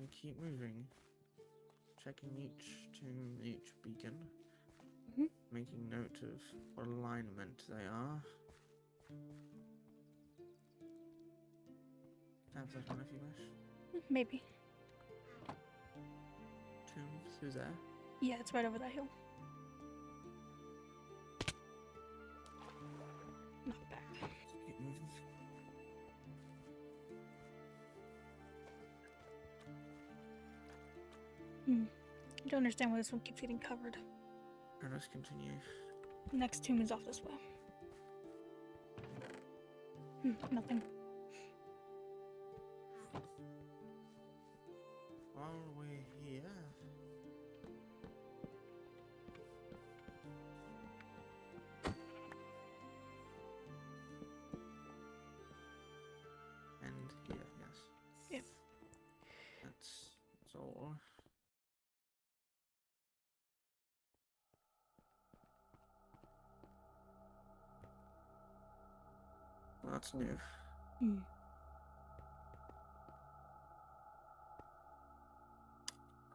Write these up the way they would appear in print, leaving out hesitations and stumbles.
we keep moving. Checking each tomb, each beacon. Making note of what alignment they are. Have that on if you wish. Maybe. Tomb through there. Yeah, it's right over that hill. Knock back. Keep moving. I don't understand why this one keeps getting covered. Let us continue. The next tomb is off this way. Nothing. While we're here, and here, yes. Yep. That's all. That's new.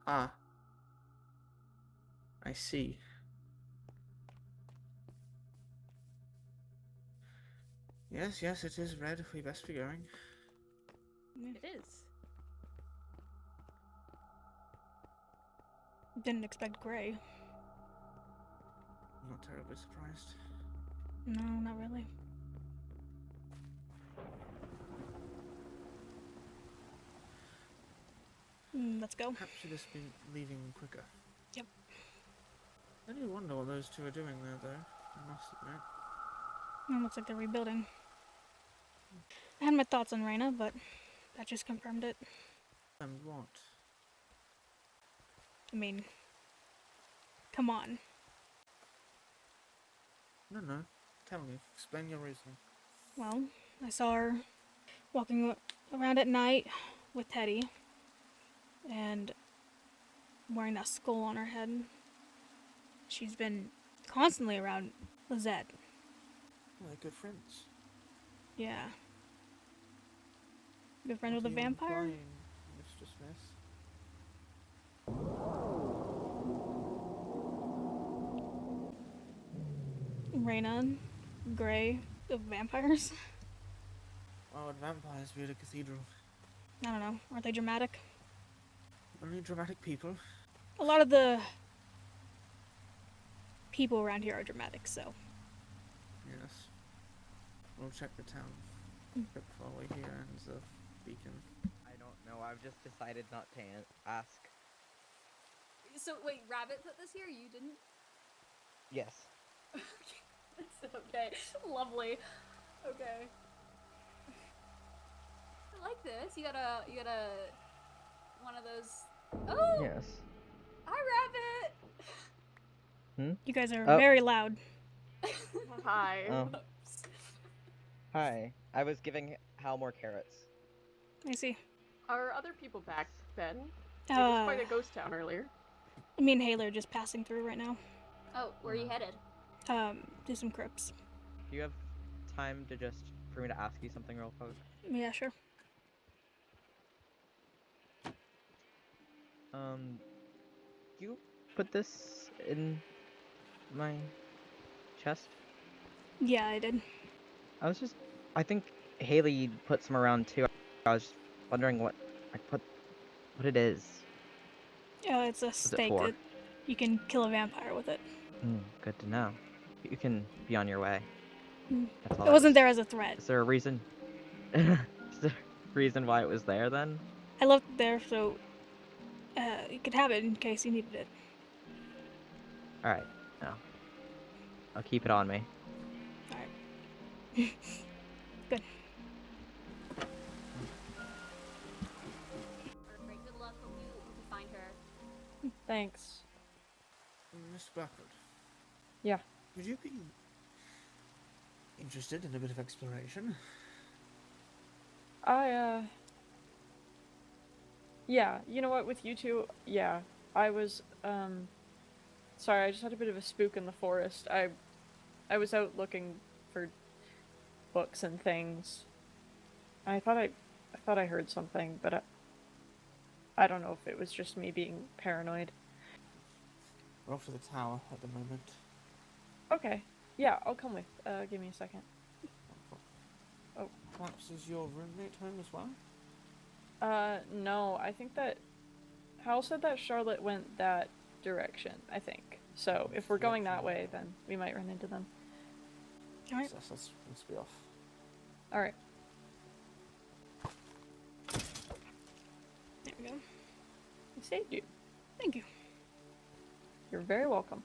Ah. I see. Yes, yes, it is red. We best be going. It is. Didn't expect gray. I'm not terribly surprised. No, not really. Let's go. Perhaps you'd just be leaving quicker. Yep. I do wonder what those two are doing there, though. I must admit. Looks like they're rebuilding. I had my thoughts on Reyna, but that just confirmed it. And what? I mean, come on. No. Tell me. Explain your reasoning. Well, I saw her walking around at night with Teddy and wearing that skull on her head. She's been constantly around Lizette. Well, they're good friends. Yeah. Good friend with What a are you vampire? implying, Mr. Smith? Reyna, Grey, the vampires? Why would vampires be at a cathedral? I don't know. Aren't they dramatic? Only dramatic people. A lot of the people around here are dramatic, so. Yes. We'll check the town. Before we hear ends the beacon. I don't know. I've just decided not to ask. So wait, Rabbit put this here? You didn't? Yes. It's okay. Lovely. Okay. I like this. You got a one of those. Oh. Yes. Hi, Rabbit. You guys are Oh. very loud. Hi. Oops. Hi. I was giving Hal more carrots. I see. Are other people back then? It was quite a ghost town earlier. Me and Haley are just passing through right now. Oh, where are you headed? Do some crypts. Do you have time for me to ask you something real quick? Yeah, sure. You put this in my chest? Yeah, I did. I think Haley put some around too. I was just wondering what it is. It's a What's it stake for? that you can kill a vampire with it. Good to know. You can be on your way. That's all It wasn't there as a threat. Is there a reason? Is there a reason why it was there then? I left it there so you could have it in case you needed it. Alright, no. I'll keep it on me. Alright. Good. Perfect. Good luck. Hope you find her. Thanks. Mr. Blackwood. Yeah. Would you be interested in a bit of exploration? Yeah, you know what, with you two, yeah. I was, sorry, I just had a bit of a spook in the forest. I was out looking for books and things. I thought I heard something, but I don't know if it was just me being paranoid. We're off to the tower at the moment. Okay. Yeah, I'll come with. Give me a second. Oh. Perhaps is your roommate home as well? No, I think that Hal said that Charlotte went that direction, I think. So if we're going that way, then we might run into them. Alright. So let's be off. Alright. There we go. I saved you. Thank you. You're very welcome.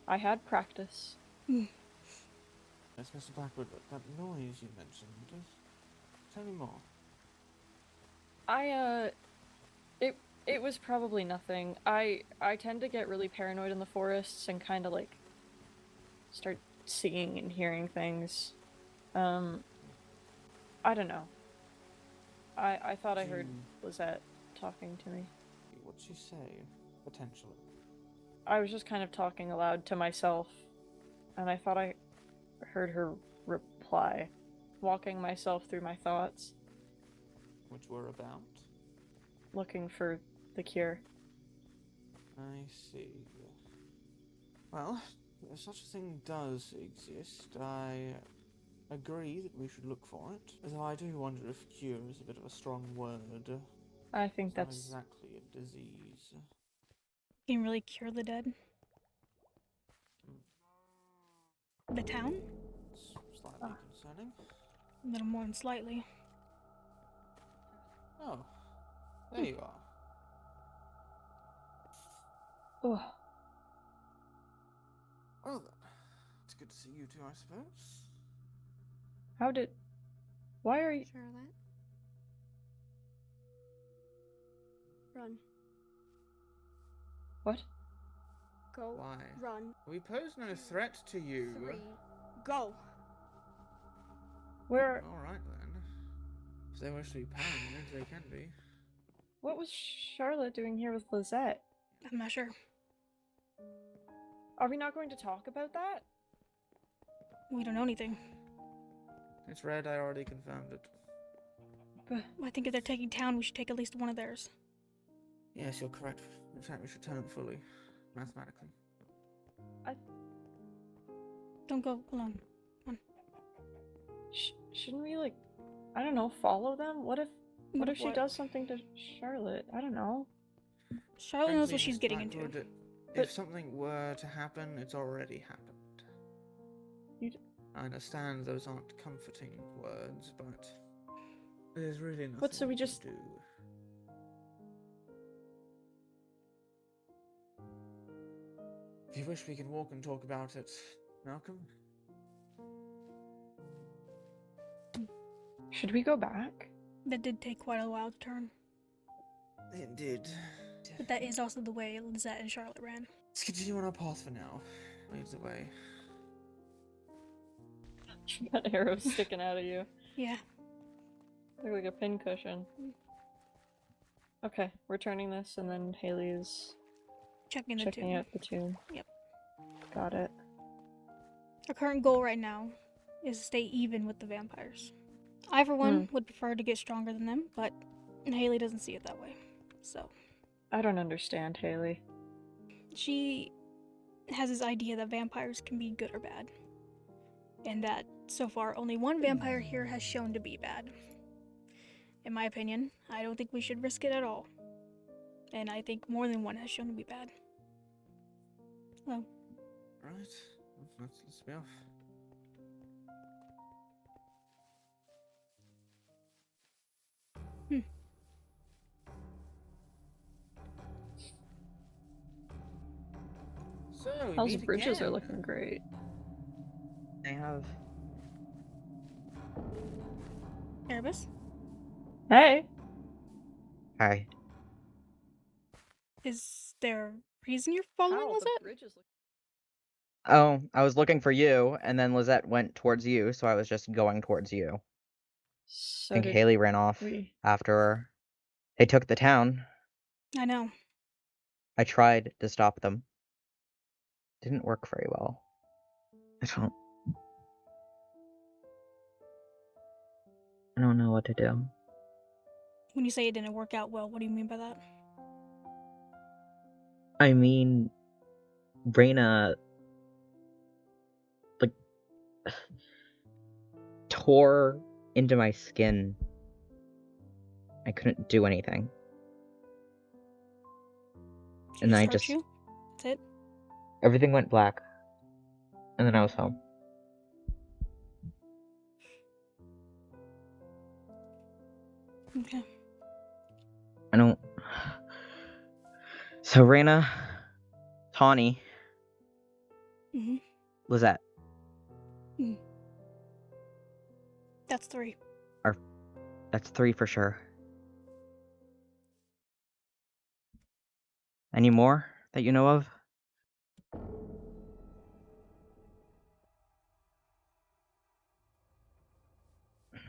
I had practice. Yes, Mr. Blackwood, that noise you mentioned. Tell me more. It was probably nothing. I tend to get really paranoid in the forests and kind of like start seeing and hearing things. I don't know. I thought I heard Lizette talking to me. What'd she say? Potentially. I was just kind of talking aloud to myself, and I thought I heard her reply, walking myself through my thoughts. Which were about? Looking for the cure. I see. Well, if such a thing does exist, I agree that we should look for it. Though I do wonder if cure is a bit of a strong word. I think It's not that's... exactly a disease. Can you really cure the dead? The town? It's slightly concerning. A little more than slightly. Oh, there you are. Ugh. Well then, it's good to see you two, I suppose. How did... Why are you... Charlotte? Run. What? Go. Why? Run. We pose no threat to you. 3. Go. Where... Alright then. If they wish to be paranoid, they can be. What was Charlotte doing here with Lizette? I'm not sure. Are we not going to talk about that? We don't know anything. It's red, I already confirmed it. But I think if they're taking town, we should take at least one of theirs. Yes, you're correct. In fact, we should turn it fully. Mathematically. Don't go alone. shouldn't we, like, I don't know, follow them? What if she does something to Charlotte? I don't know. Charlotte knows Frankly, what she's Mr. getting into. Blackwood, But- if something were to happen, it's already happened. I understand those aren't comforting words, but there's really nothing So we can just- do. If you wish, we can walk and talk about it. Malcolm? Should we go back? That did take quite a while to turn. It did. But that is also the way Lizette and Charlotte ran. Let's continue on our path for now. Leads the way. You got arrows sticking out of you. Yeah. Look like a pincushion. Okay, we're turning this, and then Haley is Checking the checking tomb. out the tomb. Yep. Got it. Our current goal right now is to stay even with the vampires. I, for one, would prefer to get stronger than them, but Haley doesn't see it that way. So, I don't understand, Haley. she has this idea that vampires can be good or bad. And that, so far, only one vampire here has shown to be bad. In my opinion, I don't think we should risk it at all. And I think more than one has shown to be bad. Well, Right. Let's be off. So, we Hell's meet bridges are again. looking great. I have. Erebus, Hey! Hi. is there a reason you're following Ow, the Lizette? bridges look... Oh, I was looking for you, and then Lizette went towards you, so I was just going towards you. So I think did Haley ran off we. after her. They took the town. I know. I tried to stop them. Didn't work very well. I don't know what to do. When you say it didn't work out well, what do you mean by that? I mean, Reyna, like, tore into my skin. I couldn't do anything. She And just I hurt just... you? That's it? Everything went black. And then I was home. Okay. I don't... So Reyna, Tawny, Mm-hmm. Lizette. That's 3. That's 3 for sure. Any more that you know of?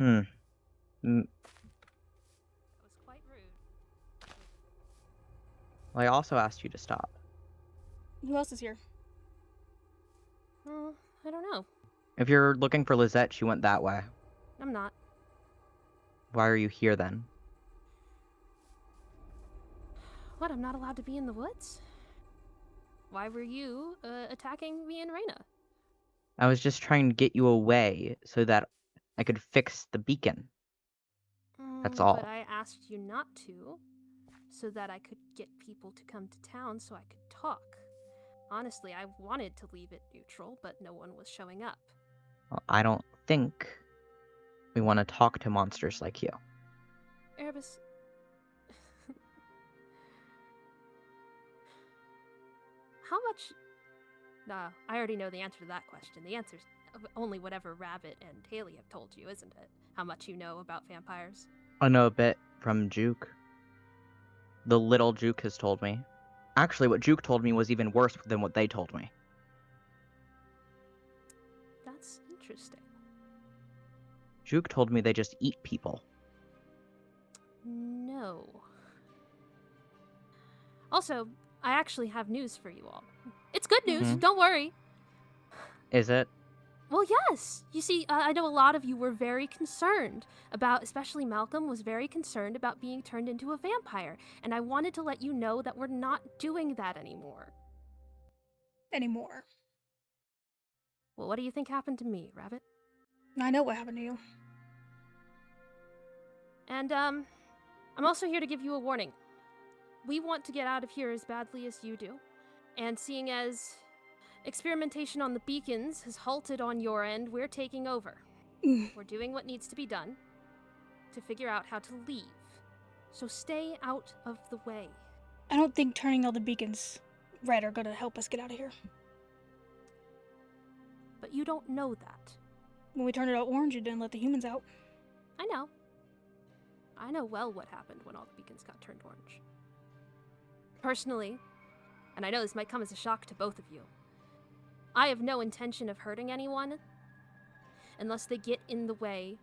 Mm, That was quite rude. well, I also asked you to stop. Who else is here? I don't know. If you're looking for Lizette, she went that way. I'm not. Why are you here then? What, I'm not allowed to be in the woods? Why were you, attacking me and Reyna? I was just trying to get you away so that I could fix the beacon. That's all. But I asked you not to, so that I could get people to come to town so I could talk. Honestly, I wanted to leave it neutral, but no one was showing up. Well, I don't think we want to talk to monsters like you. Erebus... How much... Nah, I already know the answer to that question. The answer's only whatever Rabbit and Haley have told you, isn't it? How much you know about vampires. I know a bit from Juke. The little Juke has told me. Actually, what Juke told me was even worse than what they told me. That's interesting. Juke told me they just eat people. No. Also, I actually have news for you all. It's good news, Mhm. don't worry. Is it? Well, yes. You see, I know a lot of you were very concerned about, especially Malcolm was very concerned about being turned into a vampire. And I wanted to let you know that we're not doing that anymore. Anymore. Well, what do you think happened to me, Rabbit? I know what happened to you. And, I'm also here to give you a warning. We want to get out of here as badly as you do. And seeing as experimentation on the beacons has halted on your end, we're taking over. We're doing what needs to be done to figure out how to leave. So stay out of the way. I don't think turning all the beacons red are gonna help us get out of here. But you don't know that. When we turned it all orange, it didn't let the humans out. I know. I know well what happened when all the beacons got turned orange. Personally, and I know this might come as a shock to both of you, I have no intention of hurting anyone unless they get in the way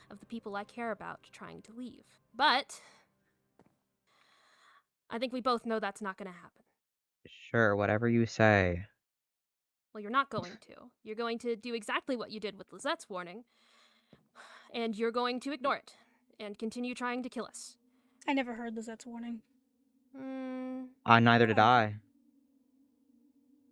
of the people I care about trying to leave. But I think we both know that's not going to happen. Sure, whatever you say. Well, you're not going to. You're going to do exactly what you did with Lizette's warning, and you're going to ignore it and continue trying to kill us. I never heard Lizette's warning. Neither did I.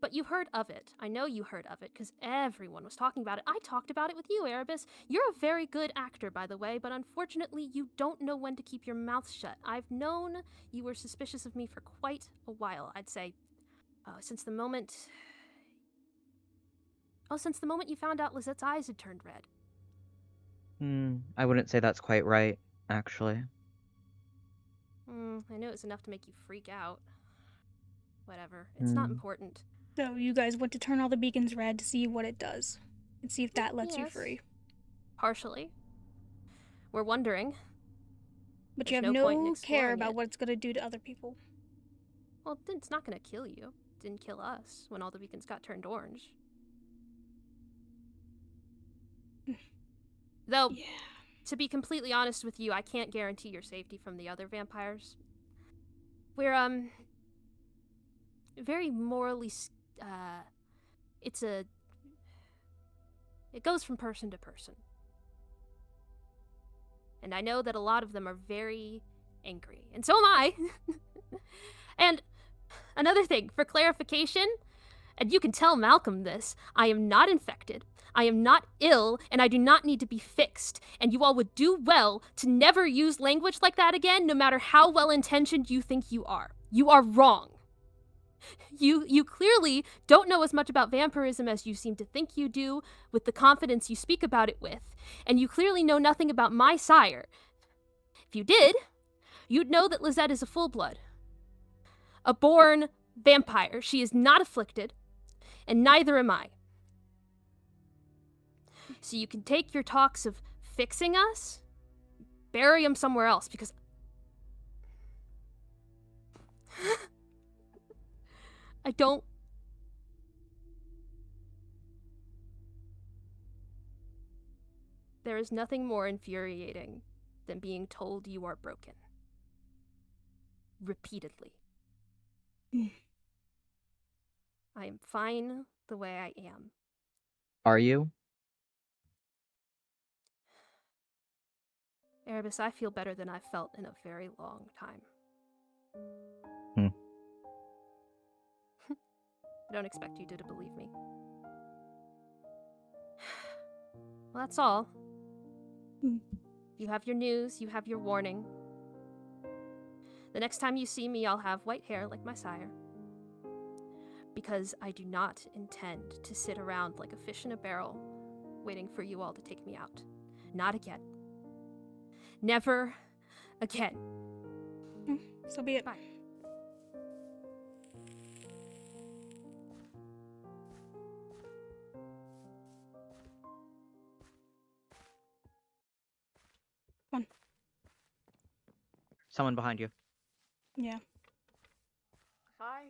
But you heard of it. I know you heard of it, because everyone was talking about it. I talked about it with you, Erebus. You're a very good actor, by the way, but unfortunately you don't know when to keep your mouth shut. I've known you were suspicious of me for quite a while, I'd say. Since the moment you found out Lizette's eyes had turned red. I wouldn't say that's quite right, actually. I know it's enough to make you freak out. Whatever. It's not important. So you guys went to turn all the beacons red to see what it does. And see if that lets you Yes. free. Partially. We're wondering. But you There's have no point in no care exploring about it. what it's gonna do to other people. Well, it's not gonna kill you. It didn't kill us when all the beacons got turned orange. Though, Yeah. to be completely honest with you, I can't guarantee your safety from the other vampires. We're, very morally, it goes from person to person. And I know that a lot of them are very angry. And so am I. And another thing, for clarification, and you can tell Malcolm this, I am not infected, I am not ill, and I do not need to be fixed. And you all would do well to never use language like that again, no matter how well-intentioned you think you are. You are wrong. You clearly don't know as much about vampirism as you seem to think you do, with the confidence you speak about it with, and you clearly know nothing about my sire. If you did, you'd know that Lizette is a full-blood. A born vampire. She is not afflicted, and neither am I. So you can take your talks of fixing us, bury them somewhere else, because I don't... There is nothing more infuriating than being told you are broken. Repeatedly. I am fine the way I am. Are you? Erebus, I feel better than I've felt in a very long time. I don't expect you to believe me. Well, that's all. You have your news, you have your warning. The next time you see me, I'll have white hair like my sire. Because I do not intend to sit around like a fish in a barrel, waiting for you all to take me out. Not again. Never again. So be it. Bye. Someone behind you. Yeah. Hi.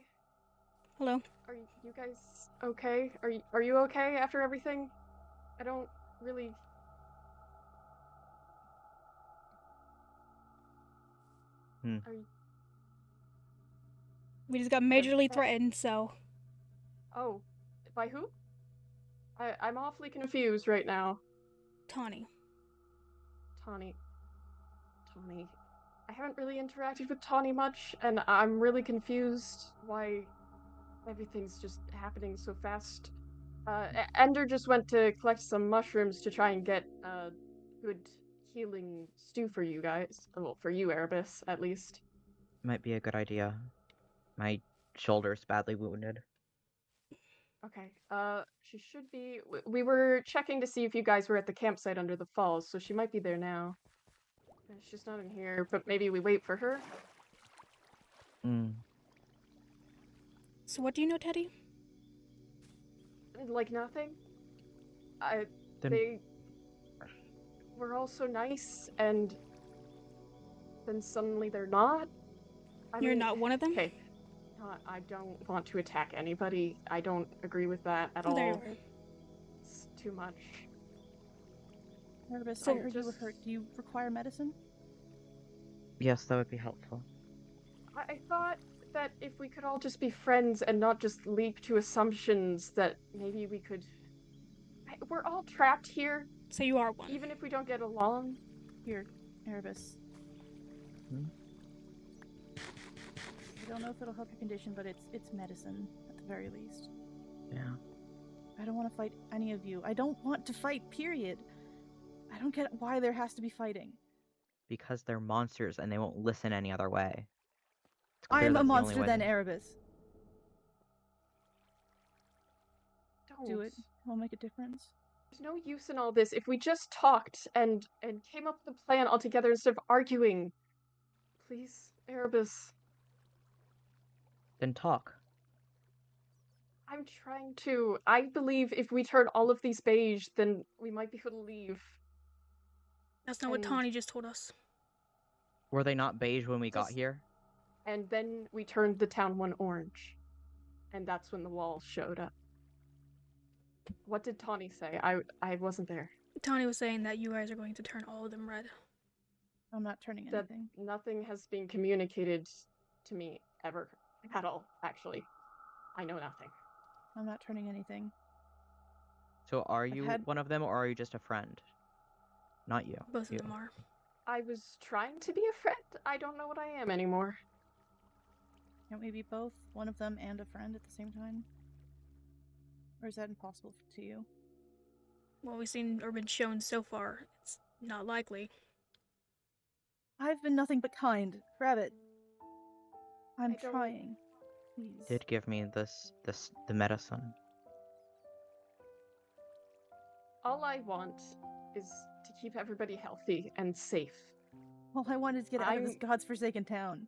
Hello. Are you guys okay? Are you okay after everything? I don't really... Are you... We just got majorly threatened, so. Oh, by who? I'm awfully confused right now. Tawny. Tawny. I haven't really interacted with Tawny much, and I'm really confused why everything's just happening so fast. Ender just went to collect some mushrooms to try and get a good healing stew for you guys. Well, for you, Erebus, at least. Might be a good idea. My shoulder's badly wounded. Okay, she should be... We were checking to see if you guys were at the campsite under the falls, so she might be there now. She's not in here, but maybe we wait for her? So what do you know, Teddy? Like nothing? Then They were all so nice, and then suddenly they're not? You're not one of them? Okay, I don't want to attack anybody. I don't agree with that at Oh, all. there you are. It's too much. Erebus, So I heard you were hurt. Do you require medicine? yes, that would be helpful. I thought that if we could all just be friends and not just leap to assumptions that maybe we could... We're all trapped here. So you are one. Even if we don't get along. Here, Erebus. I don't know if it'll help your condition, but it's medicine, at the very least. Yeah. I don't want to fight any of you. I don't want to fight, period. I don't get why there has to be fighting. Because they're monsters and they won't listen any other way. It's clear I'm a that's the only monster way then, they- Erebus. Don't. Do it. It'll make a difference. There's no use in all this if we just talked and came up with a plan altogether instead of arguing. Please, Erebus. Then talk. I'm trying to. I believe if we turn all of these beige, then we might be able to leave. That's not what Tawny just told us. Were they not beige when we got Just- here? And then we turned the town one orange. And that's when the walls showed up. What did Tawny say? I wasn't there. Tawny was saying that you guys are going to turn all of them red. I'm not turning That anything. nothing has been communicated to me ever. At all, actually. I know nothing. I'm not turning anything. So are you had- one of them or are you just a friend? Not you. Both of You. them are. I was trying to be a friend. I don't know what I am anymore. Can't we be both, one of them and a friend at the same time? Or is that impossible to you? What we've seen or been shown so far, it's not likely. I've been nothing but kind. Rabbit. I'm I don't- trying. Please. Did give me the medicine. All I want is to keep everybody healthy and safe. All I wanted to get out of this god's-forsaken town.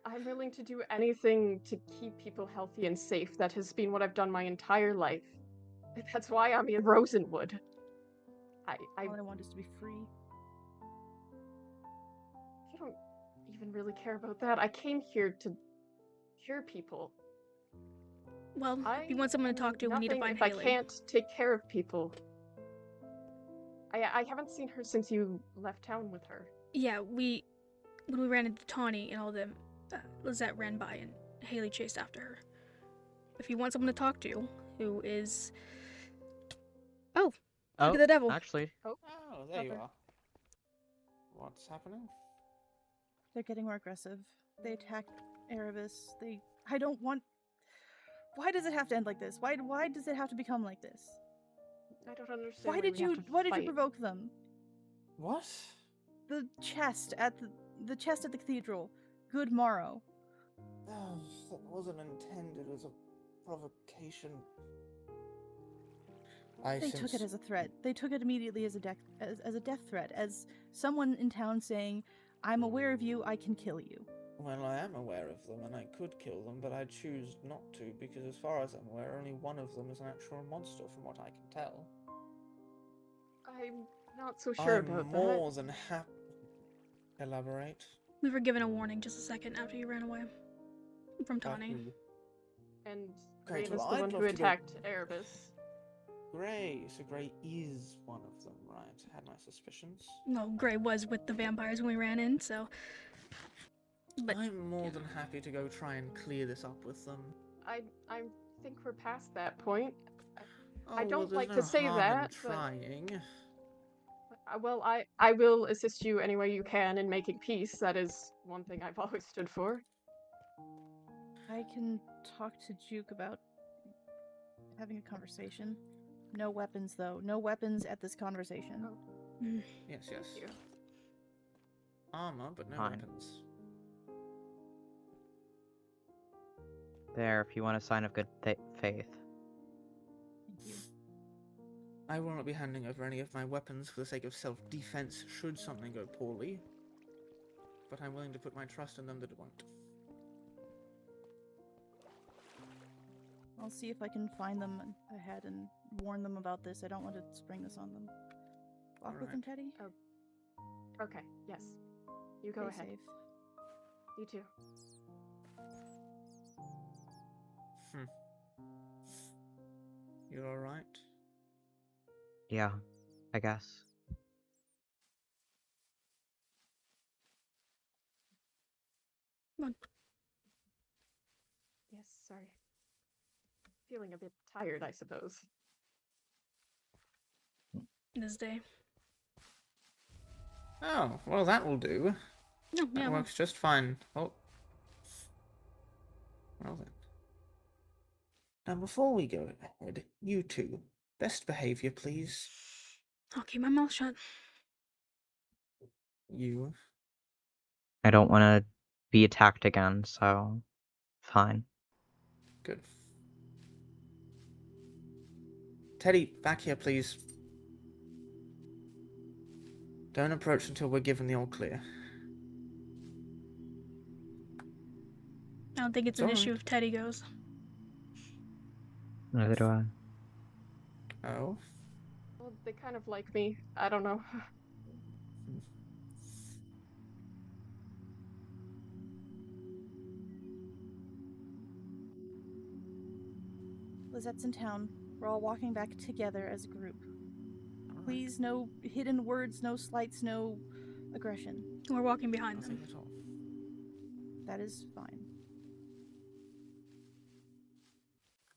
I'm willing to do anything to keep people healthy and safe. That has been what I've done my entire life. That's why I'm in Rosenwood. I All I want is to be free. don't even really care about that. I came here to cure people. Well, if you want someone to talk to, we need to find if Haley. I can't take care of people. I haven't seen her since you left town with her. Yeah, when we ran into Tawny and all them, Lizette ran by and Haley chased after her. If you want someone to talk to, who is... Oh, look at the devil. Actually, Oh, there you Pepper. are. What's happening? They're getting more aggressive. They attacked Erebus. I don't want... Why does it have to end like this? Why does it have to become like this? I don't understand. Why did you provoke them? What? The chest at the chest at the cathedral. Good morrow. Oh, that wasn't intended as a provocation. They took it as a threat. They took it immediately as a death threat, as someone in town saying, "I'm aware of you. I can kill you." Well, I am aware of them, and I could kill them, but I choose not to, because as far as I'm aware, only one of them is an actual monster, from what I can tell. I'm not so sure I'm about more than happy. Elaborate. We were given a warning just a second after you ran away from Tawny. that. And Okay, Gray well, was the I'd one who love to go- attacked Erebus. Gray. So Gray is one of them, right? I had my suspicions. No, Gray was with the vampires when we ran in, so... But I'm more than happy to go try and clear this up with them. I think we're past that point. Oh, I don't well, there's like no to say harm in that, but- trying. Well, I will assist you any way you can in making peace. That is one thing I've always stood for. I can talk to Juke about having a conversation. No weapons, though. No weapons at this conversation. Yes, yes. Thank you. Armor, but no Fine. weapons. there if you want a sign of good faith. Thank you. I will not be handing over any of my weapons for the sake of self-defense should something go poorly. But I'm willing to put my trust in them that it won't. I'll see if I can find them ahead and warn them about this. I don't want to spring this on them. Walk with them, Alright. Teddy. Okay, yes. You go Stay ahead. safe. You too. You're alright? Yeah, I guess. Come on. Yes, sorry. Feeling a bit tired, I suppose. This day. Oh, well that will do. No, That yeah, well, works just fine. Oh. Well then. Now before we go ahead, you two, best behavior please. I'll keep my mouth shut. You. I don't want to be attacked again, so fine. Good. Teddy, back here please. Don't approach until we're given the all clear. I don't think it's an Sorry. issue if Teddy goes. Neither do I. Oh? Well, they kind of like me. I don't know. Lizette's in town. We're all walking back together as a group. Alright. Please, no hidden words, no slights, no aggression. We're walking behind Nothing them. at all. That is fine.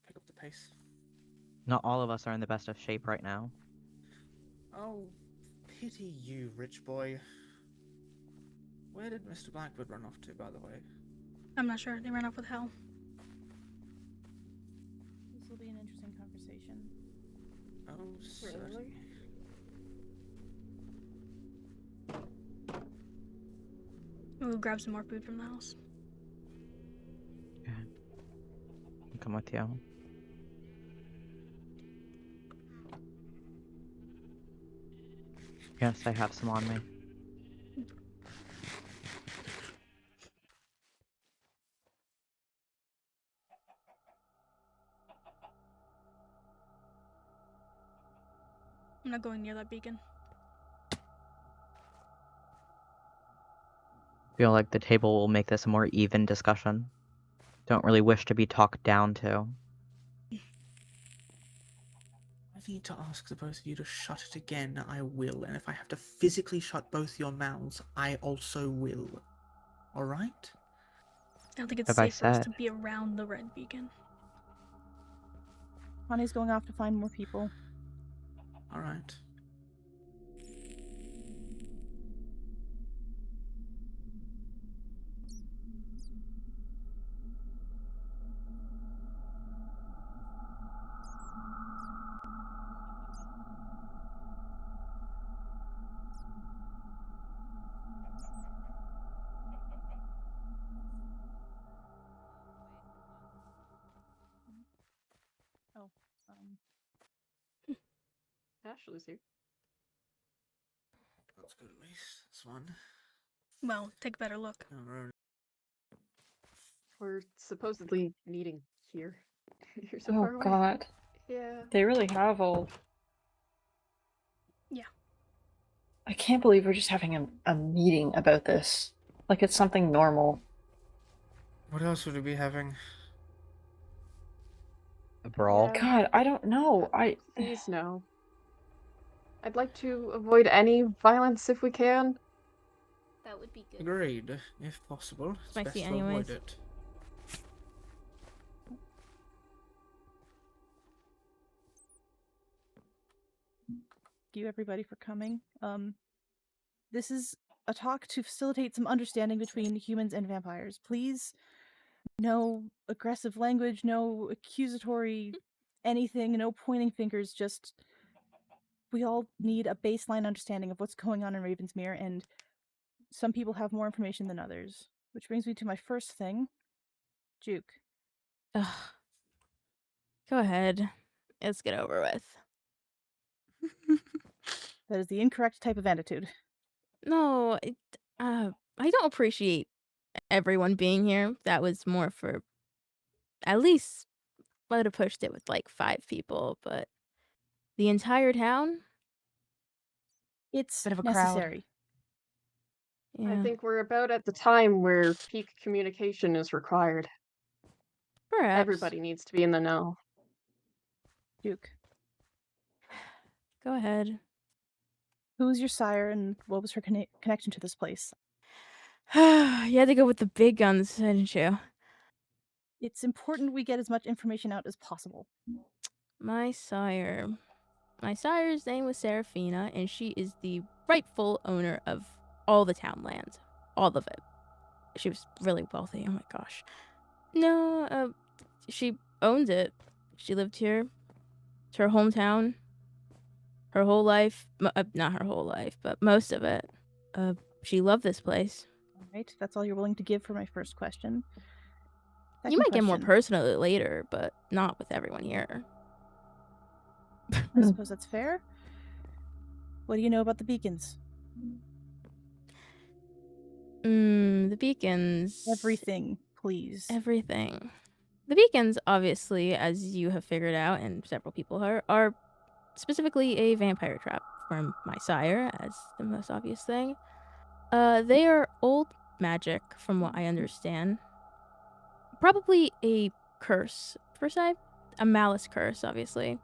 Pick up the pace. Not all of us are in the best of shape right now. Oh, pity you, rich boy. Where did Mr. Blackbird run off to, by the way? I'm not sure. They ran off with Hell. This will be an interesting conversation. Oh, certainly. We'll grab some more food from the house. Yeah. I'll come with you. Yes, I have some on me. I'm not going near that beacon. Feel like the table will make this a more even discussion. Don't really wish to be talked down to. If I need to ask the both of you to shut it again, I will. And if I have to physically shut both your mouths, I also will. Alright? I don't think it's Have I safe for us said? to be around the red beacon. Connie's going off to find more people. Alright. Oh, Ashley's here. That's good at least. That's one. Well, take a better look. No, Ronan. We're supposedly meeting here. You're so Oh far away. god. Yeah. They really have all. Yeah. I can't believe we're just having a meeting about this. Like it's something normal. What else would we be having? A brawl? Yeah. God, I don't know. Please no. I'd like to avoid any violence if we can. That would be good. Agreed. If possible, it's best Spicy to anyways. avoid it. Thank you everybody for coming. This is a talk to facilitate some understanding between humans and vampires. Please, no aggressive language, no accusatory anything, no pointing fingers, just we all need a baseline understanding of what's going on in Ravensmere, and some people have more information than others. Which brings me to my first thing. Juke. Ugh. Go ahead. Let's get over with. That is the incorrect type of attitude. No, I don't appreciate everyone being here. That was more for, at least, I would have pushed it with like 5 people, but the entire town? It's Bit of a crowd. necessary. Yeah, I think we're about at the time where peak communication is required. perhaps. Everybody needs to be in the know. Juke. Go ahead. Who's your sire and what was her connection to this place? You had to go with the big guns, didn't you? It's important we get as much information out as possible. My sire. My sire's name was Seraphina, and she is the rightful owner of all the town land. All of it. She was really wealthy. Oh my gosh. No, she owned it. She lived here. It's her hometown. Her whole life. Not her whole life, but most of it. She loved this place. All right, that's all you're willing to give for my first question. You Second might get more question. personal later, but not with everyone here. I suppose that's fair. What do you know about the beacons? The beacons. Everything, please. Everything. The beacons, obviously, as you have figured out, and several people are specifically a vampire trap from my sire, as the most obvious thing. They are old magic, from what I understand. Probably a curse, per se. A malice curse, obviously.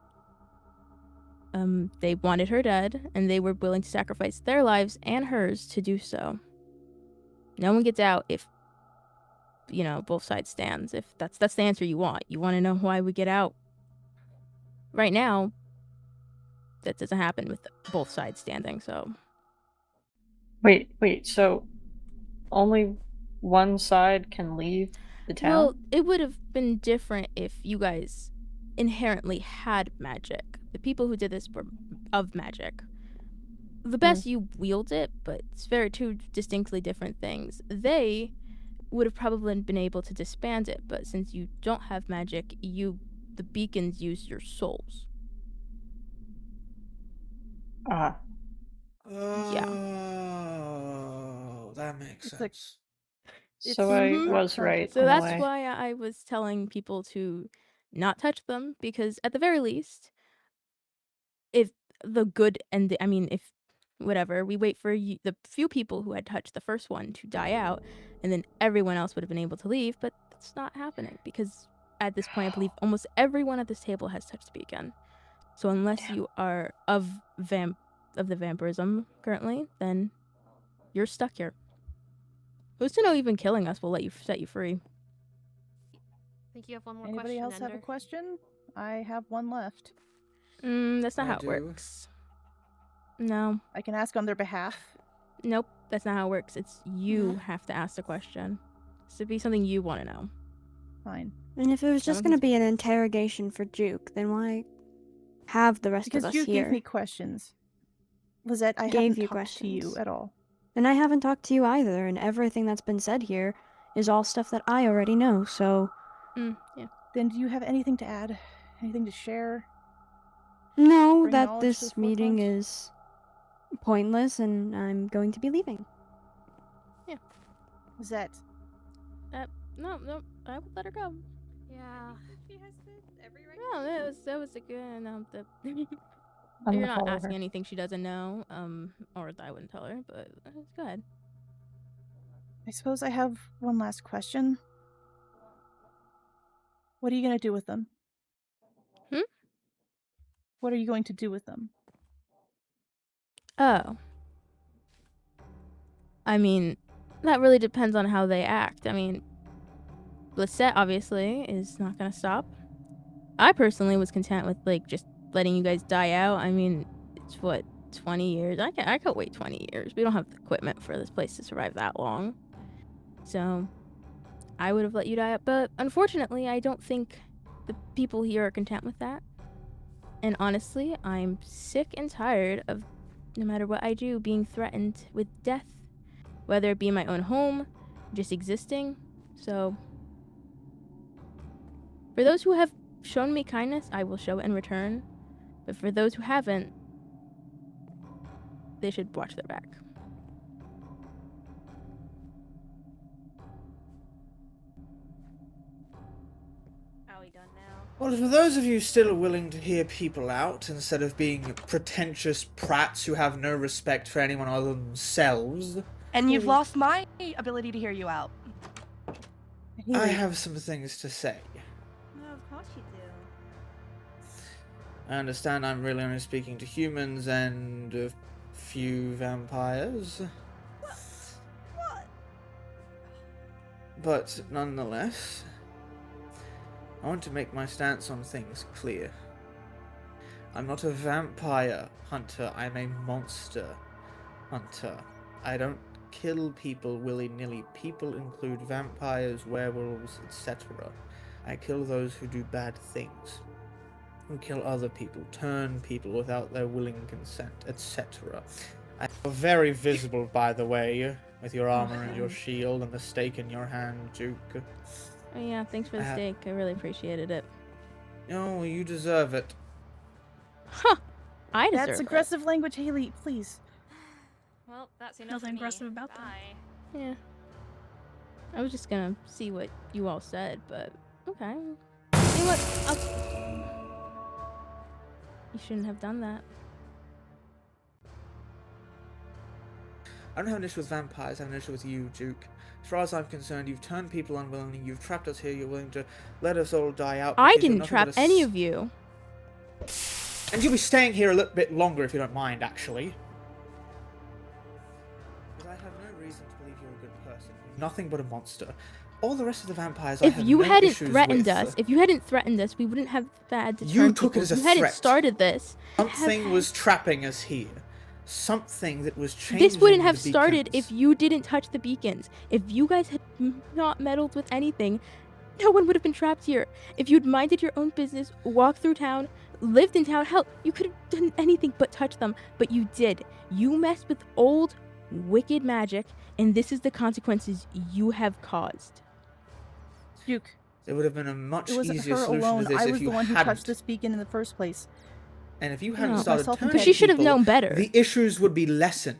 They wanted her dead, and they were willing to sacrifice their lives and hers to do so. No one gets out if, both sides stands. If that's the answer you want. You want to know why we get out. Right now, that doesn't happen with both sides standing, so. Wait, so only one side can leave the town? Well, it would have been different if you guys inherently had magic. The people who did this were of magic. The best you wield it, but it's very two distinctly different things. They would have probably been able to disband it, but since you don't have magic, the beacons use your souls. Ah. Yeah. Oh, that makes It's like- sense. So I It's was not right. So in a that's way. why I was telling people to not touch them, because at the very least, if the good and if whatever, we wait for the few people who had touched the first one to die out, and then everyone else would have been able to leave, but that's not happening because at this point I believe almost everyone at this table has touched the beacon. So unless you are of the vampirism currently, then you're stuck here. Who's to know even killing us will set you free? I think you have one more Anybody question, else have a Ender. question? I have one left. That's not I how it do. works. No. I can ask on their behalf. Nope, that's not how it works. It's you have to ask the question. It's to be something you want to know. Fine. And if it was just Someone going to can be an interrogation for Juke, then why have the rest Because of us you here? gave me questions. Lizette, I Gave haven't you talked to you questions. at all. And I haven't talked to you either, and everything that's been said here is all stuff that I already know, so... Yeah. Then do you have anything to add? Anything to share? No, Bring that knowledge to the this meeting forefront? is pointless, and I'm going to be leaving. Lizette, No, I would let her go. Yeah. She has every right. No, that was a good. No, I'm you're gonna not follow asking her. anything she doesn't know. Or I wouldn't tell her. But go ahead. I suppose I have one last question. What are you going to do with them? What are you going to do with them? Oh. I mean, that really depends on how they act. I mean, Lisette obviously is not gonna stop. I personally was content with just letting you guys die out. I mean, it's what 20 years. I could wait 20 years. We don't have the equipment for this place to survive that long. So, I would have let you die out, but unfortunately, I don't think the people here are content with that. And honestly, I'm sick and tired of no matter what I do being threatened with death, whether it be in my own home, just existing. So, for those who have shown me kindness, I will show it in return. But for those who haven't, they should watch their back. Are we done now? Well, for those of you still willing to hear people out instead of being pretentious prats who have no respect for anyone other than themselves, And you've lost my ability to hear you out. I have some things to say. No, of course you do. I understand I'm really only speaking to humans and a few vampires. What? But nonetheless, I want to make my stance on things clear. I'm not a vampire hunter, I'm a monster hunter. I don't kill people willy-nilly. People include vampires, werewolves, etc. I kill those who do bad things, who kill other people, turn people without their willing consent, etc. You're very visible, by the way, with your armor and your shield and the stake in your hand, Duke. Oh yeah, thanks for the steak. I really appreciated it. No, you deserve it. Huh. I deserve That's it. aggressive language, Haley, please. Well, that's enough. Nothing for me. aggressive about that. Bye. Yeah. I was just gonna see what you all said, but okay. You know what? You shouldn't have done that. I don't have an issue with vampires, I have an issue with you, Duke. As far as I'm concerned, you've turned people unwillingly, you've trapped us here, you're willing to let us all die out. I because you're didn't nothing trap but a any of you. And you'll be staying here a little bit longer if you don't mind, actually. Because I have no reason to believe you're a good person. You're nothing but a monster. All the rest of the vampires I If have you no hadn't issues threatened with. us, we wouldn't have had to You turn took it people. as a If you hadn't threat. started this, Something was trapping us here. something that was changing. This wouldn't have the started beacons. if you didn't touch the beacons. If you guys had not meddled with anything, no one would have been trapped here. If you'd minded your own business, walked through town, lived in town, hell, you could have done anything but touch them. But you did. You messed with old, wicked magic, and this is the consequences you have caused. Duke, It would have been a much it wasn't easier her solution alone. to this I if was you the one who hadn't. touched this beacon in the first place. And if you hadn't No. started Myself and turning But she should have people, known better. the issues would be lessened.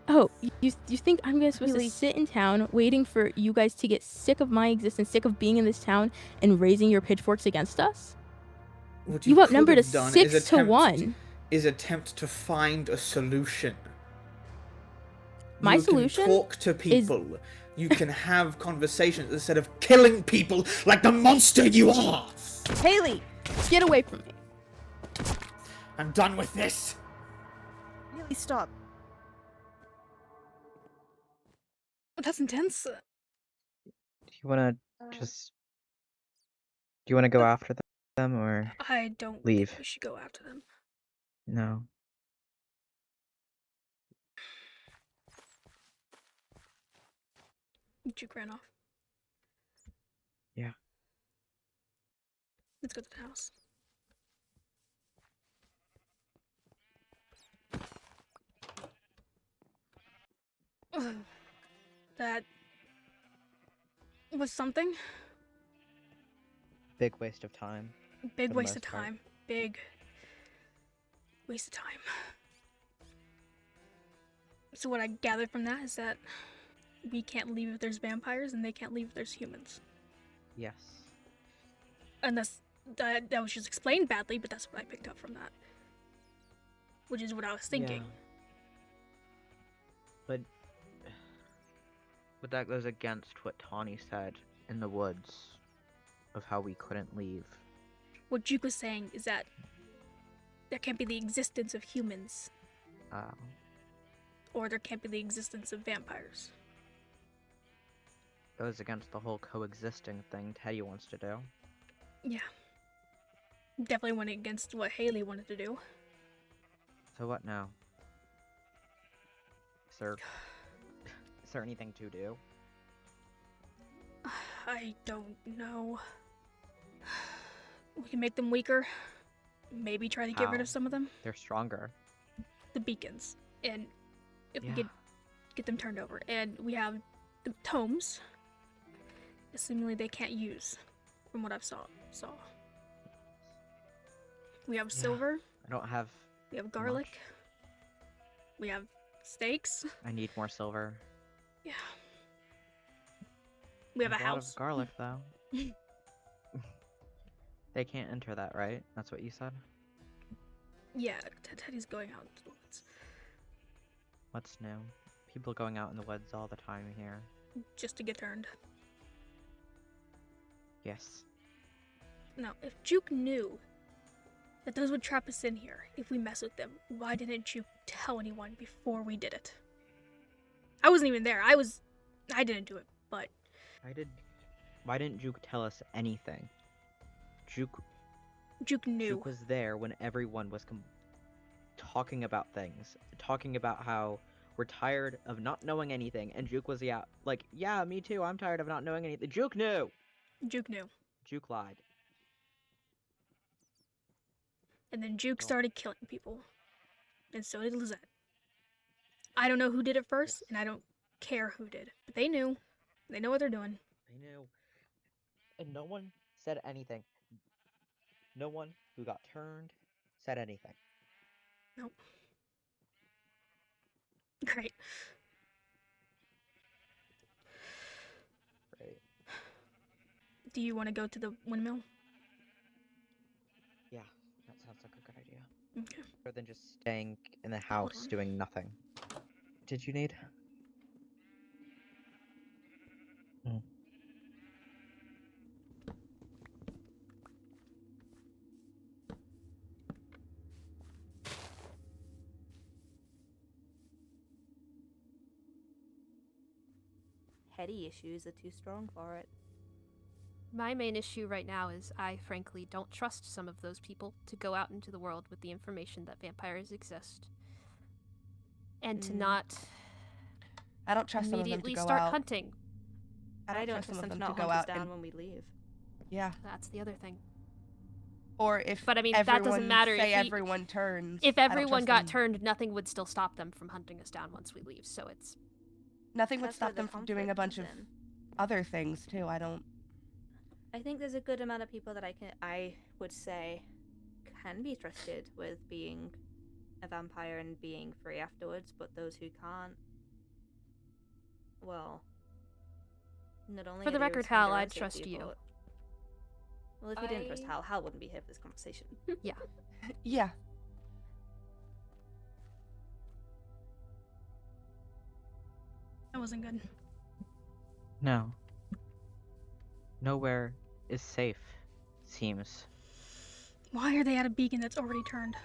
Oh, you think I'm supposed to Really? sit in town waiting for you guys to get sick of my existence, sick of being in this town, and raising your pitchforks against us? What You could outnumbered have us done 6 to 1. is attempt to find a solution. My you solution can talk to people. You can have conversations instead of killing people like the monster you are. Haley! Get away from me. I'm done with this. Haley, stop. That's intense. Do you want to just... Do you want to go after them, or I don't leave? think we should go after them. No. Juke ran off. Yeah. Let's go to the house. That was something. Big waste of time. Big For the waste of most part. time. Big waste of time. So what I gathered from that is that we can't leave if there's vampires, and they can't leave if there's humans. Yes. And that was just explained badly, but that's what I picked up from that. Which is what I was thinking. Yeah. But that goes against what Tawny said in the woods of how we couldn't leave. What Juke was saying is that there can't be the existence of humans, or there can't be the existence of vampires. Goes against the whole coexisting thing Teddy wants to do. Yeah. Definitely went against what Haley wanted to do. So what now? Is there anything to do? I don't know. We can make them weaker. Maybe try to get rid How? of some of them. They're stronger. The beacons. And if we Yeah. could get them turned over. And we have the tomes. Seemingly they can't use, from what I've saw. We have silver. I don't have... We have garlic. much. We have steaks. I need more silver. Yeah. We have a lot house. of garlic, though. They can't enter that, right? That's what you said? Yeah, Teddy's going out into the woods. What's new? People going out in the woods all the time here. Just to get turned. Yes. Now, if Juke knew that those would trap us in here if we mess with them, why didn't Juke tell anyone before we did it? I wasn't even there. I didn't do it, but... Why didn't Juke tell us anything? Juke knew. Juke was there when everyone was talking about things. Talking about how we're tired of not knowing anything. And Juke was, yeah, me too, I'm tired of not knowing anything. Juke knew! Juke knew. Juke lied. And then Juke started killing people. And so did Lizette. I don't know who did it first, and I don't care who did. But they knew. They know what they're doing. They knew. And no one said anything. No one who got turned said anything. Nope. Great. Right. Do you want to go to the windmill? Yeah, that sounds like a good idea. Okay. Rather than just staying in the Hold house on. doing nothing. Did you need? Heady issues are too strong for it. My main issue right now is I frankly don't trust some of those people to go out into the world with the information that vampires exist. and to not I don't trust some of them to immediately go start out. hunting. I don't trust some trust of them them to to not go hunt us out down and when we leave. yeah. That's the other thing. Or if But I mean, that doesn't everyone matter say if everyone turns. If I don't everyone trust got them. turned, nothing would still stop them from hunting us down once we leave. So it's Nothing would That's where stop the them from doing a conflict bunch of comes in. other things too. I think there's a good amount of people that I would say can be trusted with being a vampire and being free afterwards, but those who can't, well, not only For the are they record, risking Hal, their own I'd trust safety, you. but- Well, if you didn't trust Hal wouldn't be here for this conversation. yeah. Yeah. That wasn't good. No. Nowhere is safe, seems. Why are they at a beacon that's already turned?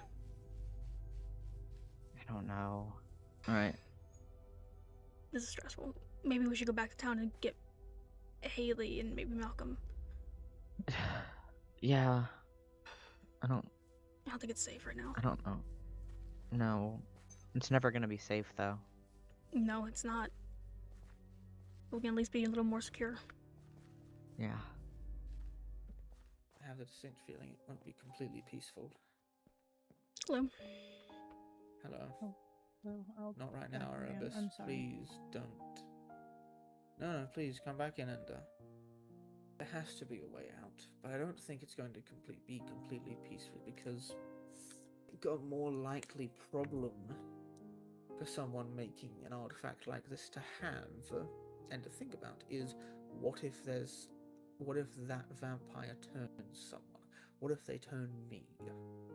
I don't know. Alright. This is stressful. Maybe we should go back to town and get Haley and maybe Malcolm. Yeah. I don't think it's safe right now. I don't know. No. It's never gonna be safe though. No, it's not. We can at least be a little more secure. Yeah. I have the distinct feeling it won't be completely peaceful. Hello. Hello. Oh, well, I'll Not right go now, again. Erebus. I'm sorry. Please don't. No, please come back in and there has to be a way out, but I don't think it's going to be completely peaceful because the more likely problem for someone making an artifact like this to have and to think about is what if that vampire turns someone? What if they turn me?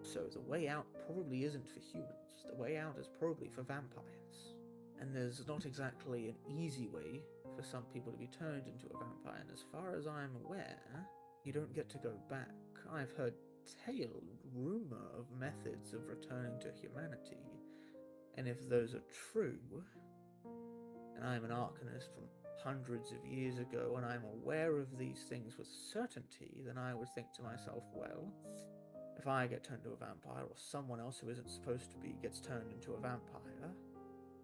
So the way out probably isn't for humans. The way out is probably for vampires. And there's not exactly an easy way for some people to be turned into a vampire, and as far as I'm aware, you don't get to go back. I've heard tale and rumour of methods of returning to humanity, and if those are true, and I'm an arcanist from hundreds of years ago, and I'm aware of these things with certainty, then I would think to myself, well, if I get turned into a vampire, or someone else who isn't supposed to be gets turned into a vampire,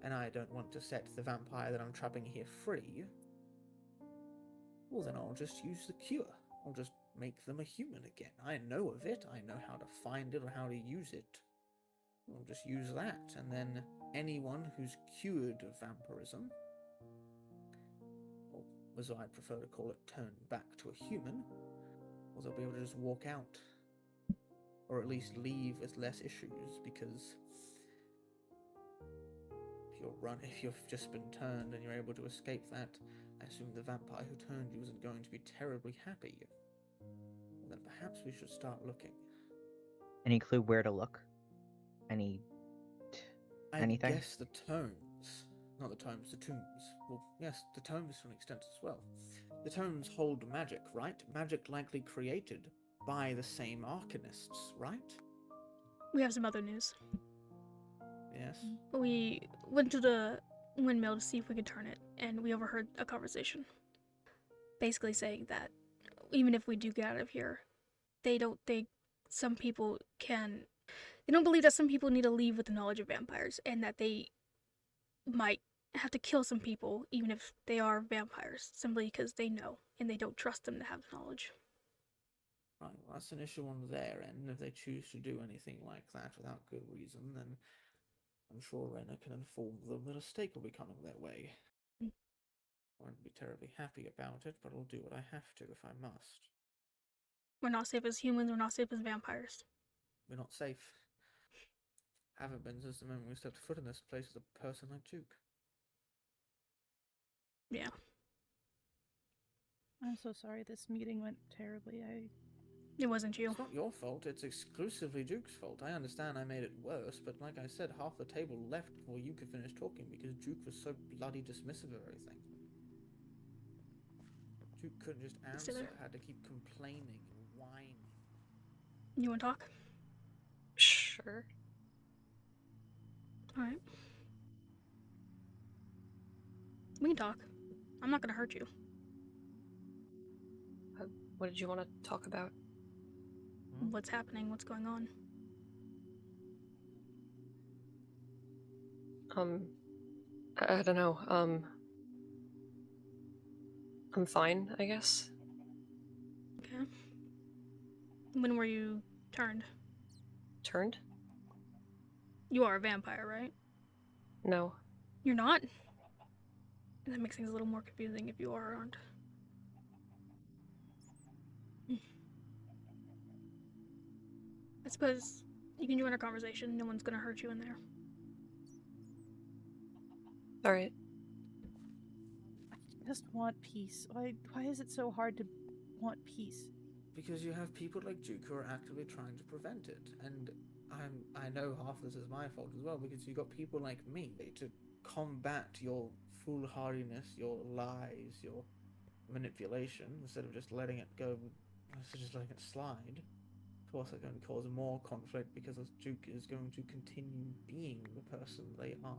and I don't want to set the vampire that I'm trapping here free, well then I'll just use the cure. I'll just make them a human again. I know of it, I know how to find it or how to use it. I'll just use that, and then anyone who's cured of vampirism, or as I prefer to call it, turned back to a human, well, they'll be able to just walk out. Or at least leave with less issues, because if you've just been turned and you're able to escape that, I assume the vampire who turned you isn't going to be terribly happy. Well, then perhaps we should start looking. Any clue where to look? Anything? I guess the tomes. Not the tomes, the tombs. Well, yes, the tombs to an extent as well. The tomes hold magic, right? Magic likely created by the same arcanists, right? We have some other news. Yes. We went to the windmill to see if we could turn it, and we overheard a conversation. Basically saying that even if we do get out of here, they don't think some people can... They don't believe that some people need to leave with the knowledge of vampires, and that they might have to kill some people, even if they are vampires, simply because they know, and they don't trust them to have the knowledge. Right, well, that's an issue on their end. If they choose to do anything like that without good reason, then I'm sure Renna can inform them that a stake will be coming their way. I won't be terribly happy about it, but I'll do what I have to if I must. We're not safe as humans, we're not safe as vampires. We're not safe. Haven't been since the moment we stepped foot in this place with a person like Duke. Yeah. I'm so sorry this meeting went terribly. It wasn't you. It's not your fault, it's exclusively Duke's fault. I understand I made it worse, but like I said, half the table left before you could finish talking because Duke was so bloody dismissive of everything. Duke couldn't just answer, had to keep complaining and whining. You want to talk? Sure. Alright. We can talk. I'm not gonna hurt you. What did you want to talk about? What's happening? What's going on? I don't know. I'm fine, I guess. Okay. When were you turned? Turned? You are a vampire, right? No. You're not? That makes things a little more confusing if you are or aren't. I suppose you can join our conversation. No one's gonna hurt you in there. Alright. I just want peace. Why is it so hard to want peace? Because you have people like Duke who are actively trying to prevent it, and I know half of this is my fault as well, because you got people like me to combat your foolhardiness, your lies, your manipulation, instead of just letting it go, instead of just letting it slide. Of course, it's going to cause more conflict because Duke is going to continue being the person they are.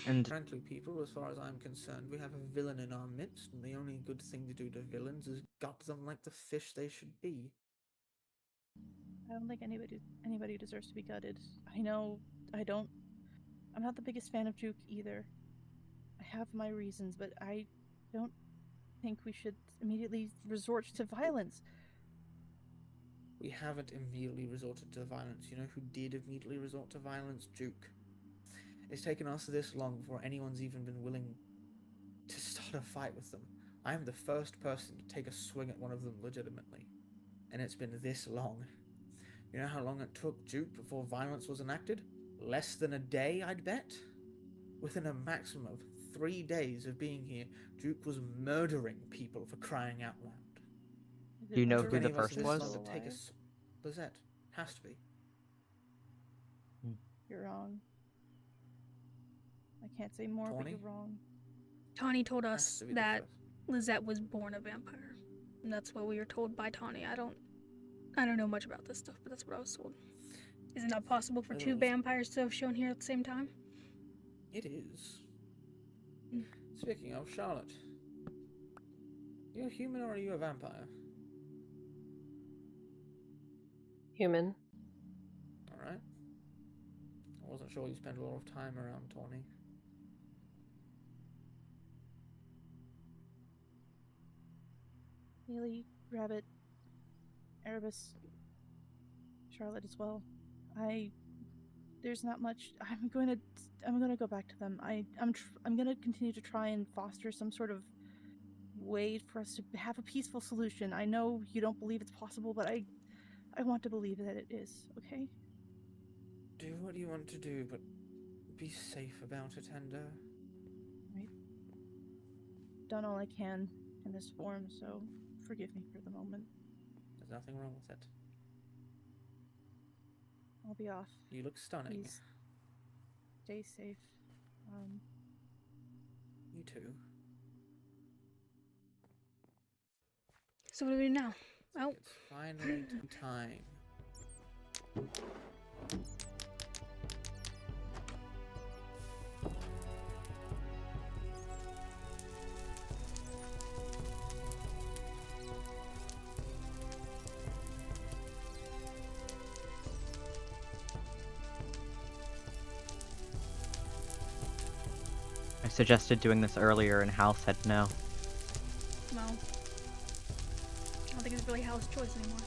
And Frankly, people, as far as I'm concerned, we have a villain in our midst, and the only good thing to do to villains is gut them like the fish they should be. I don't think anybody deserves to be gutted. I know I'm not the biggest fan of Juke either. I have my reasons, but I don't think we should immediately resort to violence. We haven't immediately resorted to violence. You know who did immediately resort to violence? Duke. It's taken us this long before anyone's even been willing to start a fight with them. I am the first person to take a swing at one of them legitimately. And it's been this long. You know how long it took Duke before violence was enacted? Less than a day, I'd bet? Within a maximum of 3 days of being here, Duke was murdering people for crying out loud. do you know Took who any the of us first this was? long to take a Lizette. Has to be. You're wrong. I can't say more, but Tawny? you're wrong. Tawny told Has us to be the that first. Lizette was born a vampire. And that's what we were told by Tawny. I don't know much about this stuff, but that's what I was told. Is it not possible for two vampires to have shown here at the same time? It is. Speaking of, Charlotte. You a human or are you a vampire? Human. Alright. I wasn't sure you spent a lot of time around Tawny. Haley, Rabbit, Erebus, Charlotte as well. There's not much. I'm going to go back to them. I'm going to continue to try and foster some sort of way for us to have a peaceful solution. I know you don't believe it's possible, but I want to believe that it is. Okay? Do what you want to do, but be safe about it, and Right. Done all I can in this form, so forgive me for the moment. there's nothing wrong with it. I'll be off. You look stunning. Please stay safe. You too. So what do we do now? Oh, It's finally time. I suggested doing this earlier and Hal said no. well, I don't think it's really Hal's choice anymore.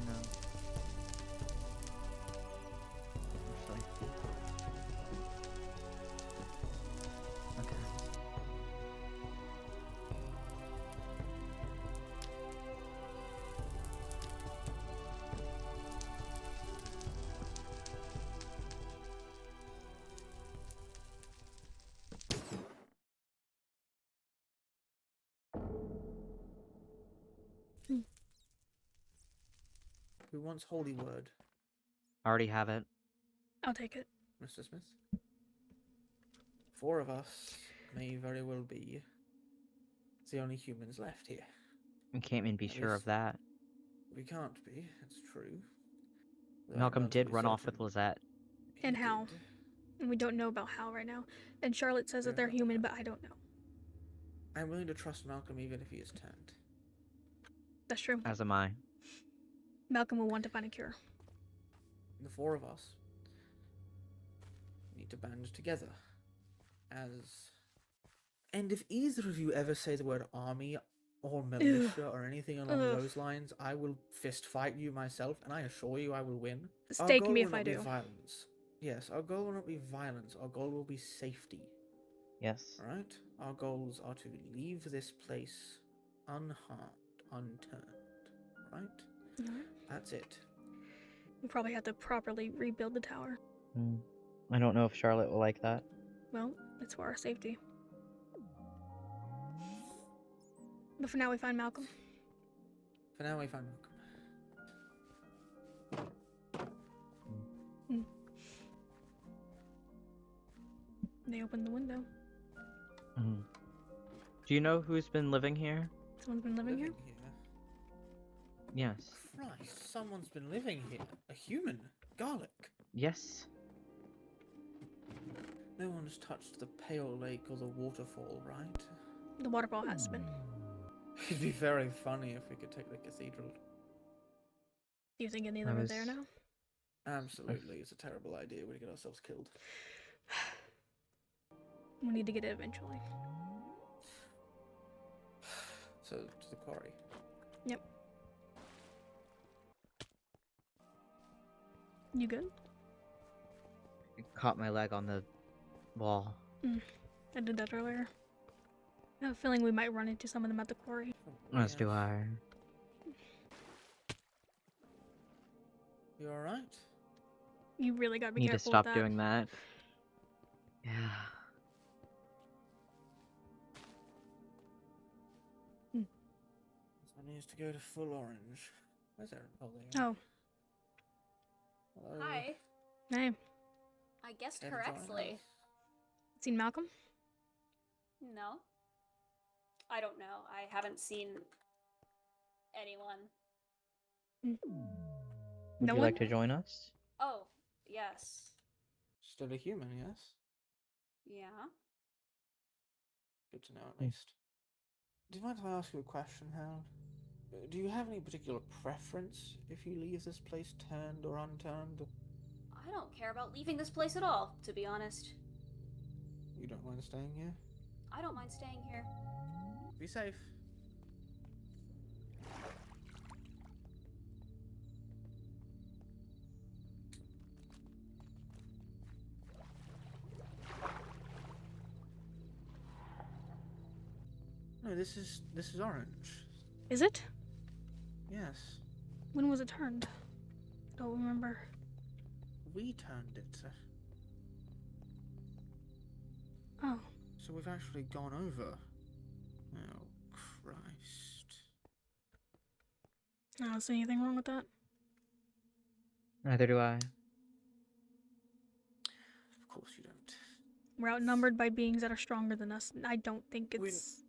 No. Actually. Okay. Who wants holy word? I already have it. I'll take it. Mr. Smith? 4 of us may very well be the only humans left here. We can't even be At sure of least that. We can't be, it's true. Though I'm Malcolm did relatively run off with certain Lizette. he And Hal. did. And we don't know about Hal right now. And Charlotte says We that they're don't know human, about but I don't know. I'm willing to trust Malcolm even if he is turned. That's true. As am I. Malcolm will want to find a cure. The four of us need to band together as... And if either of you ever say the word army or militia or anything along those lines, I will fist fight you myself, and I assure you I will win. Stake me will if I not be do. violence. Yes, our goal will not be violence. Our goal will be safety. Yes. Alright? Our goals are to leave this place unharmed, unturned. Right? Alright. That's it. We probably have to properly rebuild the tower. I don't know if Charlotte will like that. Well, it's for our safety. But for now, we find Malcolm. For now, we find Malcolm. They opened the window. Do you know who's been living here? Someone's been living here? Yes. Christ, someone's been living here. A human. Garlic. Yes. No one's touched the pale lake or the waterfall, right? The waterfall has been. It'd be very funny if we could take the cathedral. Do you think any of them are there now? Absolutely, it's a terrible idea. We'd get ourselves killed. We need to get it eventually. So, to the quarry. Yep. You good? I caught my leg on the wall. I did that earlier. I have a feeling we might run into some of them at the quarry. As do I. You alright? You really gotta be Need to careful stop with that. doing that. Yeah. Someone needs to go to full orange. Where's Aaron? Oh, there you are. Oh. Hello. Hi. Hey. I guessed Care to join correctly. us? Seen Malcolm? No. I don't know. I haven't seen anyone. Would No you one? like to join us? Oh, yes. Still a human, yes? Yeah. Good to know, at least. Do you mind if I ask you a question, Harold? Do you have any particular preference if you leave this place turned or unturned? I don't care about leaving this place at all, to be honest. You don't mind staying here? I don't mind staying here. Be safe. No, this is orange. Is it? Yes. When was it turned? Don't remember. We turned it. Oh. So we've actually gone over. Oh, Christ. I don't see anything wrong with that. Neither do I. Of course you don't. We're outnumbered by beings that are stronger than us. I don't think it's...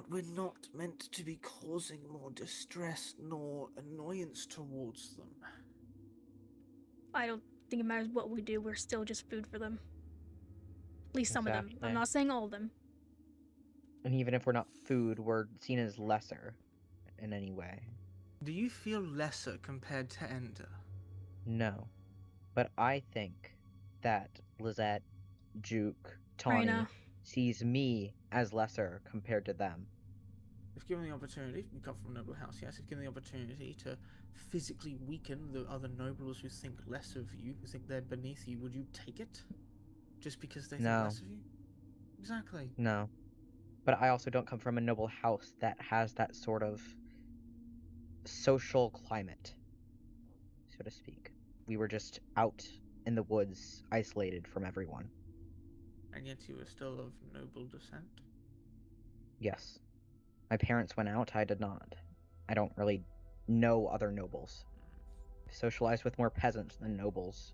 We're not meant to be causing more distress nor annoyance towards them. I don't think it matters what we do. We're still just food for them. At least some of them. Exactly. I'm not saying all of them. And even if we're not food, we're seen as lesser in any way. Do you feel lesser compared to Ender? No. But I think that Lizette, Juke, Tawny Raina. sees me as lesser compared to them. If given the opportunity, you come from a noble house, yes, if given the opportunity to physically weaken the other nobles who think less of you, who think they're beneath you, would you take it? Just because they think No. less of you? Exactly. No. But I also don't come from a noble house that has that sort of social climate, so to speak. We were just out in the woods, isolated from everyone. And yet you were still of noble descent? Yes. My parents went out, I did not. I don't really know other nobles. Socialized with more peasants than nobles.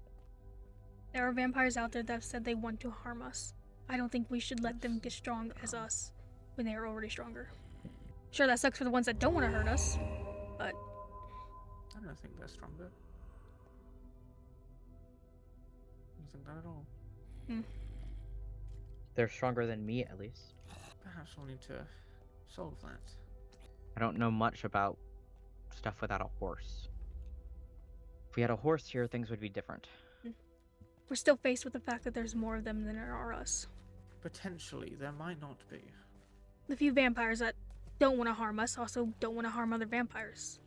There are vampires out there that have said they want to harm us. I don't think we should let them get strong as us when they are already stronger. Sure, that sucks for the ones that don't want to hurt us, but... I don't think they're stronger. I don't think that at all. They're stronger than me, at least. Perhaps we'll need to solve that. I don't know much about stuff without a horse. If we had a horse here, things would be different. We're still faced with the fact that there's more of them than there are us. Potentially, there might not be. The few vampires that don't want to harm us also don't want to harm other vampires.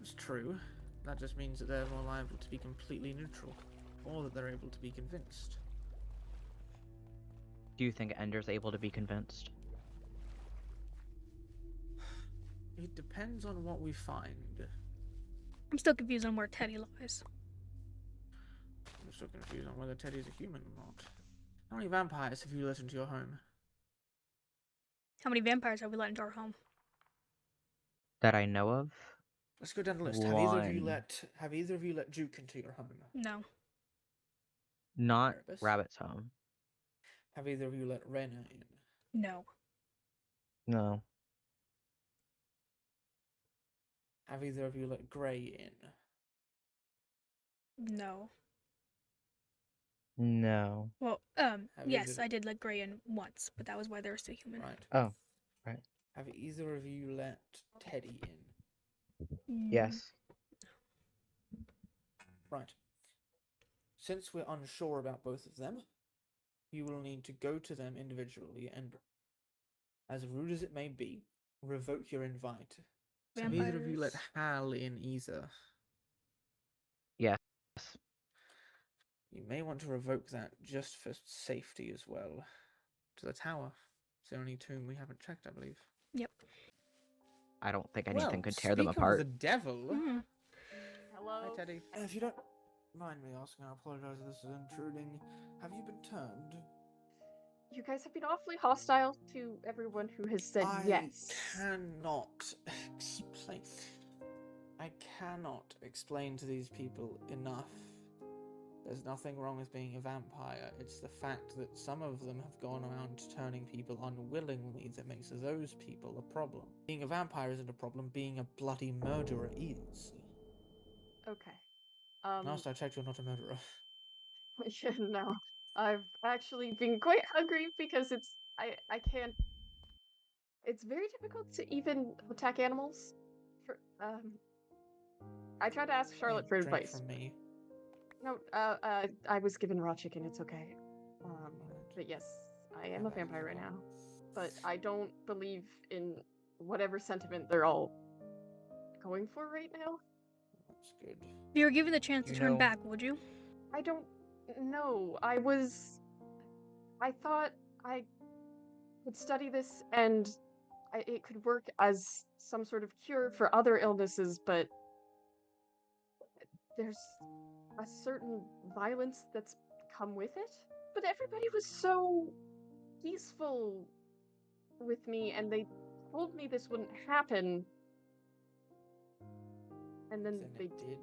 It's true. That just means that they're more liable to be completely neutral, or that they're able to be convinced. Do you think Ender's able to be convinced? It depends on what we find. I'm still confused on where Teddy lies. I'm still confused on whether Teddy's a human or not. How many vampires have you let into your home? How many vampires have we let into our home? That I know of? Let's go down the list. One. Have either of you let Duke into your home? No. Not Erebus? Rabbit's home. Have either of you let Rena in? No. No. Have either of you let Grey in? No. No. Well, Have yes, either- I did let Gray in once, but that was why they were still human. Right. Oh, right. Have either of you let Teddy in? Yes. Right. Since we're unsure about both of them, you will need to go to them individually and, as rude as it may be, revoke your invite. Have either of you let Vampires. Hal in either? Yes. You may want to revoke that just for safety as well. To the tower. It's the only tomb we haven't checked, I believe. Yep. I don't think anything Well, could tear them speaking apart. of the devil. Mm. Hello. Hi, Teddy. If you don't mind me asking, I apologize if this is intruding. Have you been turned? You guys have been awfully hostile to everyone who has said yes. I cannot explain to these people enough. There's nothing wrong with being a vampire. It's the fact that some of them have gone around turning people unwillingly that makes those people a problem. Being a vampire isn't a problem. Being a bloody murderer is. Okay. Last I checked, you're not a murderer. Yeah, no. I've actually been quite hungry because I can't. It's very difficult to even attack animals. I tried to ask Charlotte for Drink advice. from me. No, I was given raw chicken. It's okay. But yes, I am a vampire right now. But I don't believe in whatever sentiment they're all going for right now. That's good. If you were given the chance to turn back, would you? I don't know. I thought I could study this and it could work as some sort of cure for other illnesses, but there's a certain violence that's come with it. But everybody was so peaceful with me, and they told me this wouldn't happen. And then they did.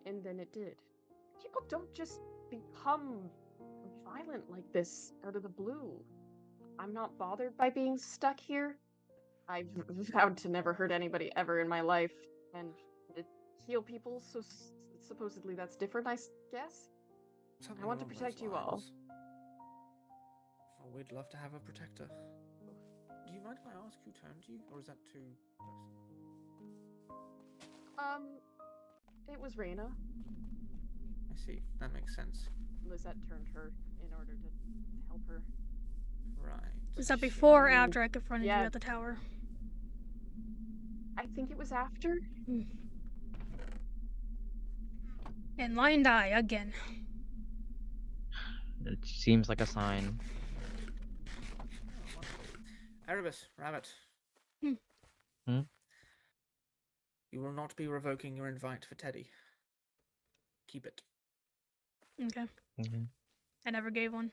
And then it did. People don't just become violent like this out of the blue. I'm not bothered by being stuck here. I've vowed to never hurt anybody ever in my life, and heal people, so supposedly that's different, I guess? I want to protect you all. Oh, we'd love to have a protector. Do you mind if I ask who turned you, or is that too personal? It was Reyna. I see. That makes sense. Lisette turned her in order to help her. Right. Was that before or after I confronted you Yeah. at the tower? I think it was after. And Lion die again. It seems like a sign. Erebus, Rabbit. Hmm? You will not be revoking your invite for Teddy. Keep it. Okay. Okay. I never gave one.